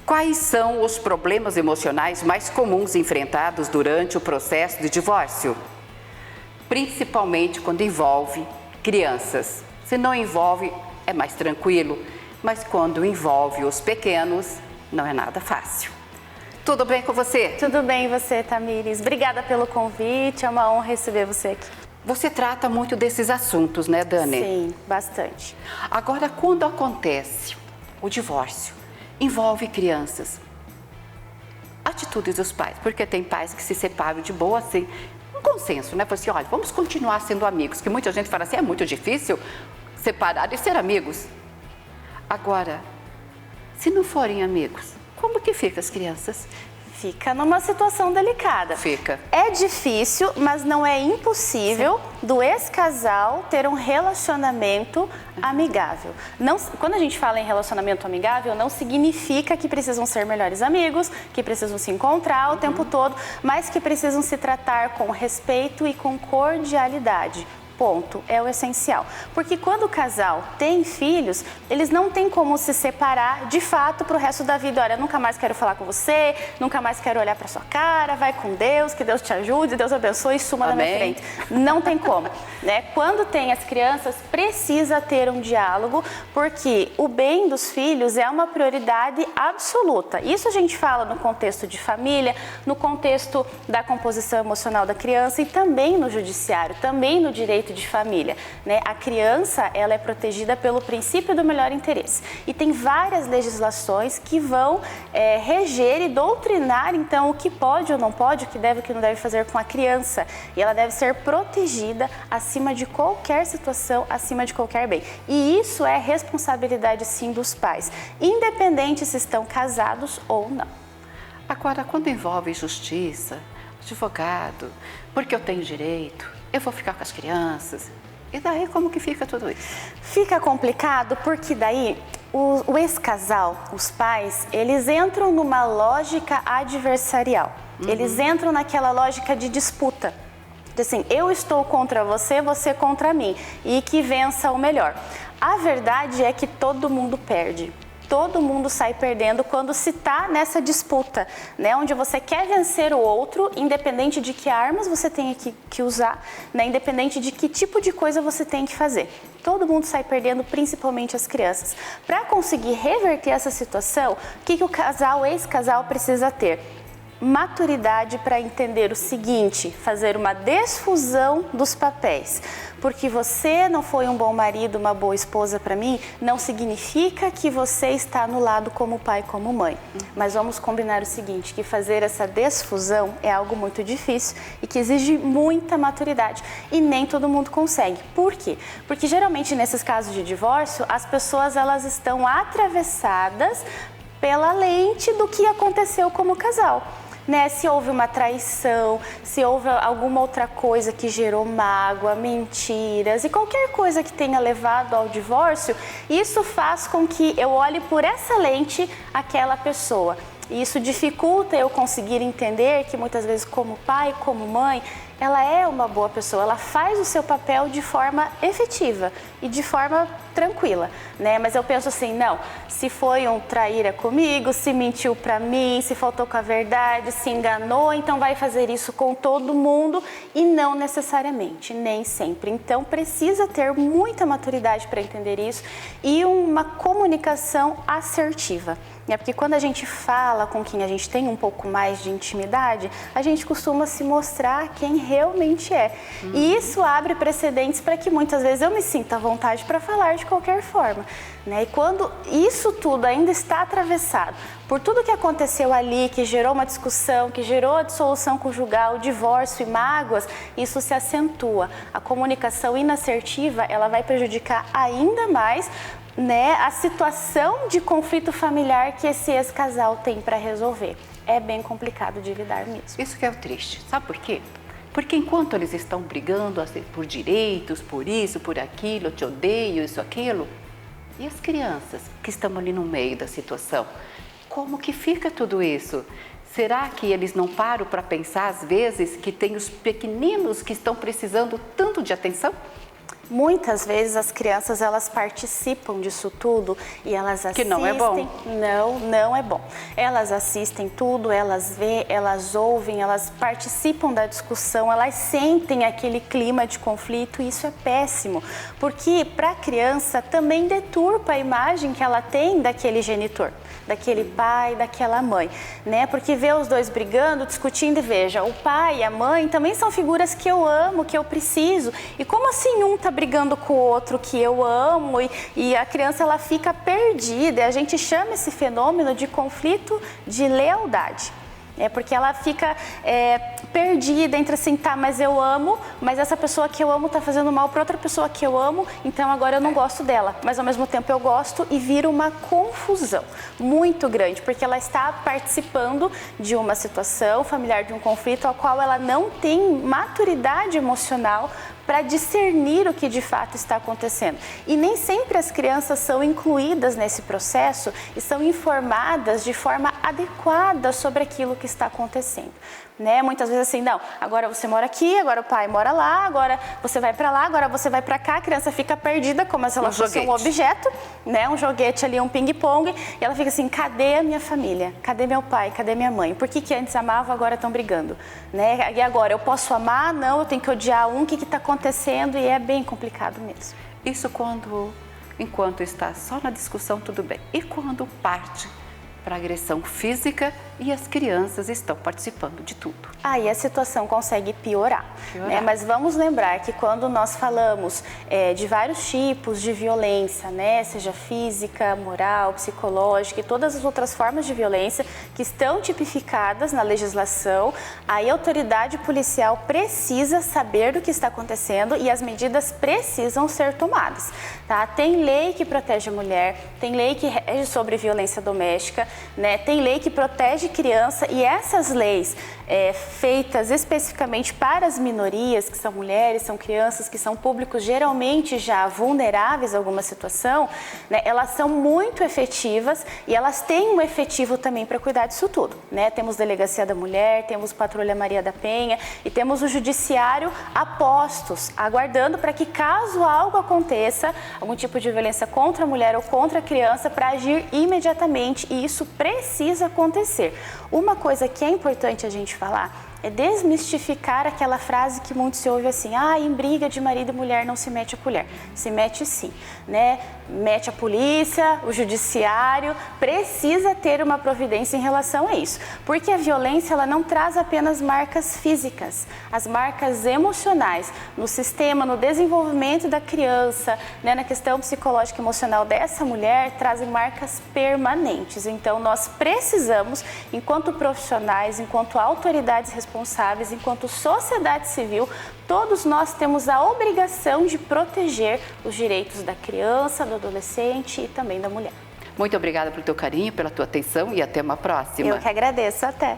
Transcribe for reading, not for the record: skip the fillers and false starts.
Quais são os problemas emocionais mais comuns enfrentados durante o processo de divórcio? Principalmente quando envolve crianças. Se não envolve, é mais tranquilo, mas quando envolve os pequenos, não é nada fácil. Tudo bem com você? Tudo bem e você, Tamires? Obrigada pelo convite, é uma honra receber você aqui. Você trata muito desses assuntos, né, Dani? Sim, bastante. Agora, quando acontece o divórcio, envolve crianças, atitudes dos pais, porque tem pais que se separam de boa, assim, um consenso, né? Fala assim, olha, vamos continuar sendo amigos, que muita gente fala assim, é muito difícil separar e ser amigos. Agora, se não forem amigos, como que fica as crianças? Fica numa situação delicada. Fica. É difícil, mas não é impossível do ex-casal ter um relacionamento amigável. Não, quando a gente fala em relacionamento amigável, não significa que precisam ser melhores amigos, que precisam se encontrar o tempo todo, mas que precisam se tratar com respeito e com cordialidade. Ponto, é o essencial. Porque quando o casal tem filhos, eles não têm como se separar de fato para o resto da vida. Olha, nunca mais quero falar com você, nunca mais quero olhar para sua cara, vai com Deus, que Deus te ajude, Deus abençoe e suma da minha frente. Não tem como, né? Quando tem as crianças, precisa ter um diálogo, porque o bem dos filhos é uma prioridade absoluta. Isso a gente fala no contexto de família, no contexto da composição emocional da criança e também no judiciário, também no direito de família, né? A criança, ela é protegida pelo princípio do melhor interesse e tem várias legislações que vão reger e doutrinar, então, o que pode ou não pode, o que deve e o que não deve fazer com a criança, e ela deve ser protegida acima de qualquer situação, acima de qualquer bem, e isso é responsabilidade, sim, dos pais, independente se estão casados ou não. Agora, quando envolve justiça, advogado, porque eu tenho direito, eu vou ficar com as crianças. E daí como que fica tudo isso? Fica complicado porque daí o ex-casal, os pais, eles entram numa lógica adversarial. Eles entram naquela lógica de disputa. Assim, eu estou contra você, você contra mim. E que vença o melhor. A verdade é que todo mundo perde. Todo mundo sai perdendo quando se está nessa disputa, né? Onde você quer vencer o outro, independente de que armas você tenha que usar, né? Independente de que tipo de coisa você tem que fazer. Todo mundo sai perdendo, principalmente as crianças. Para conseguir reverter essa situação, o que o casal, o ex-casal precisa ter? Maturidade para entender o seguinte, fazer uma desfusão dos papéis. Porque você não foi um bom marido, uma boa esposa para mim, não significa que você está no lado como pai, como mãe. Mas vamos combinar o seguinte, que fazer essa desfusão é algo muito difícil e que exige muita maturidade. E nem todo mundo consegue. Por quê? Porque geralmente nesses casos de divórcio, as pessoas elas estão atravessadas pela lente do que aconteceu como casal. Né? Se houve uma traição, se houve alguma outra coisa que gerou mágoa, mentiras e qualquer coisa que tenha levado ao divórcio, isso faz com que eu olhe por essa lente aquela pessoa. E isso dificulta eu conseguir entender que muitas vezes como pai, como mãe, ela é uma boa pessoa, ela faz o seu papel de forma efetiva e de forma tranquila, né? Mas eu penso assim, não, se foi um traíra comigo, se mentiu pra mim, se faltou com a verdade, se enganou, então vai fazer isso com todo mundo e não necessariamente, nem sempre. Então precisa ter muita maturidade para entender isso e uma comunicação assertiva. Porque quando a gente fala com quem a gente tem um pouco mais de intimidade, a gente costuma se mostrar quem realmente é. E isso abre precedentes para que muitas vezes eu me sinta à vontade para falar de qualquer forma. Né? E quando isso tudo ainda está atravessado por tudo que aconteceu ali, que gerou uma discussão, que gerou a dissolução conjugal, o divórcio e mágoas, isso se acentua. A comunicação inassertiva, ela vai prejudicar ainda mais, né, a situação de conflito familiar que esse ex-casal tem para resolver. É bem complicado de lidar mesmo. Isso que é o triste. Sabe por quê? Porque enquanto eles estão brigando por direitos, por isso, por aquilo, eu te odeio, isso, aquilo, e as crianças que estão ali no meio da situação, como que fica tudo isso? Será que eles não param para pensar, às vezes, que tem os pequeninos que estão precisando tanto de atenção? Muitas vezes as crianças, elas participam disso tudo e elas assistem. Que não é bom. Não é bom. Elas assistem tudo, elas vê, elas ouvem, elas participam da discussão, elas sentem aquele clima de conflito e isso é péssimo, porque para a criança também deturpa a imagem que ela tem daquele genitor, daquele pai, daquela mãe, né? Porque vê os dois brigando, discutindo e veja, o pai e a mãe também são figuras que eu amo, que eu preciso. E como assim um tá brigando com o outro que eu amo e a criança ela fica perdida? E a gente chama esse fenômeno de conflito de lealdade. É porque ela fica perdida entre assim, tá, mas eu amo, mas essa pessoa que eu amo tá fazendo mal para outra pessoa que eu amo, então agora eu não gosto dela, mas ao mesmo tempo eu gosto e vira uma confusão muito grande, porque ela está participando de uma situação familiar, de um conflito ao qual ela não tem maturidade emocional para discernir o que de fato está acontecendo. E nem sempre as crianças são incluídas nesse processo e são informadas de forma adequada sobre aquilo que está acontecendo. Né? Muitas vezes assim, não, agora você mora aqui, agora o pai mora lá, agora você vai para lá, agora você vai para cá, a criança fica perdida como se ela fosse um objeto, né? Um joguete ali, um ping-pong, e ela fica assim, cadê a minha família? Cadê meu pai? Cadê minha mãe? Por que antes amavam, agora estão brigando? Né? E agora, eu posso amar? Não, eu tenho que odiar um, o que está acontecendo? E é bem complicado mesmo. Isso enquanto está só na discussão, tudo bem. E quando parte para agressão física e as crianças estão participando de tudo? Aí a situação consegue piorar. Né? Mas vamos lembrar que quando nós falamos de vários tipos de violência, né? Seja física, moral, psicológica e todas as outras formas de violência que estão tipificadas na legislação, aí a autoridade policial precisa saber do que está acontecendo e as medidas precisam ser tomadas. Tá? Tem lei que protege a mulher, tem lei que rege sobre violência doméstica, né? Tem lei que protege criança e essas leis feitas especificamente para as minorias, que são mulheres, são crianças, que são públicos geralmente já vulneráveis a alguma situação, né? Elas são muito efetivas e elas têm um efetivo também para cuidar disso tudo. Né? Temos Delegacia da Mulher, temos Patrulha Maria da Penha e temos o Judiciário a postos, aguardando para que caso algo aconteça, algum tipo de violência contra a mulher ou contra a criança, para agir imediatamente e isso precisa acontecer. Uma coisa que é importante a gente falar é desmistificar aquela frase que muito se ouve assim, em briga de marido e mulher não se mete a colher. Se mete sim, né? Mete a polícia, o judiciário, precisa ter uma providência em relação a isso. Porque a violência, ela não traz apenas marcas físicas, as marcas emocionais no sistema, no desenvolvimento da criança, né? Na questão psicológica e emocional dessa mulher, trazem marcas permanentes. Então, nós precisamos, enquanto profissionais, enquanto autoridades responsáveis, enquanto sociedade civil, todos nós temos a obrigação de proteger os direitos da criança, do adolescente e também da mulher. Muito obrigada pelo teu carinho, pela tua atenção e até uma próxima. Eu que agradeço, até.